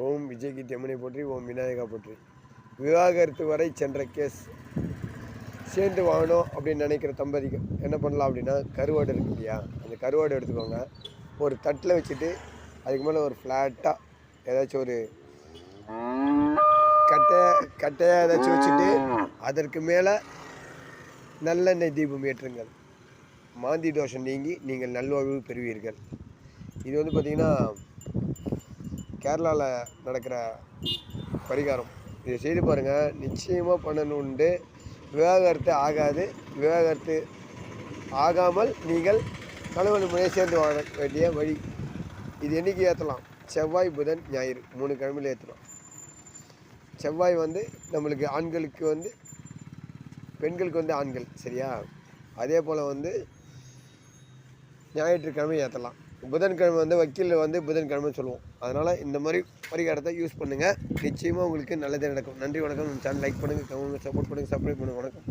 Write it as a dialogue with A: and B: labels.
A: ஓம் விஜய்க்கு தெம்மனை போற்றி, ஓம் விநாயகா போற்றி. விவாகரத்து வரை சென்ற கேஸ் சேர்ந்து வாங்கணும் அப்படின்னு நினைக்கிற தம்பதிகள் என்ன பண்ணலாம் அப்படின்னா, கருவாடு இருக்கு இல்லையா, அந்த கருவாடு எடுத்துக்கோங்க. ஒரு தட்டில் வச்சுட்டு அதுக்கு மேலே ஒரு ஃப்ளாட்டாக ஏதாச்சும் ஒரு கட்டையாக ஏதாச்சும் வச்சுட்டு அதற்கு மேலே நல்லெண்ணெய் தீபம் ஏற்றுங்கள். மாந்தி தோஷம் நீங்கி நீங்கள் நல்வாழ்வு பெறுவீர்கள். இது வந்து பார்த்திங்கன்னா கேரளாவில் நடக்கிற பரிகாரம். இதை செய்து பாருங்கள், நிச்சயமாக பண்ணணுண்டு. விவாகரத்து ஆகாது. விவாகரத்து ஆகாமல் நீங்கள் கணவன் முறையை சேர்ந்து வாழ வேண்டிய வழி. இது என்றைக்கு ஏற்றலாம்? செவ்வாய், புதன், ஞாயிறு 3 கிழமையில் ஏற்றலாம். செவ்வாய் வந்து நம்மளுக்கு ஆண்களுக்கு வந்து, பெண்களுக்கு வந்து ஆண்கள், சரியா? அதே போல் வந்து ஞாயிற்றுக்கிழமை ஏற்றலாம். புதன்கிழமை வந்து வக்கீல் வந்து புதன்கிழமை சொல்லுவோம். அதனால் இந்த மாதிரி பரிகாரத்தை யூஸ் பண்ணுங்கள். நிச்சயமாக உங்களுக்கு நல்லதே நடக்கும். நன்றி, வணக்கம். நம்ம சேனல் லைக் பண்ணுங்கள், கமெண்ட், சப்போர்ட் பண்ணுங்கள், சப்ஸ்கிரைப் பண்ணுங்கள். வணக்கம்.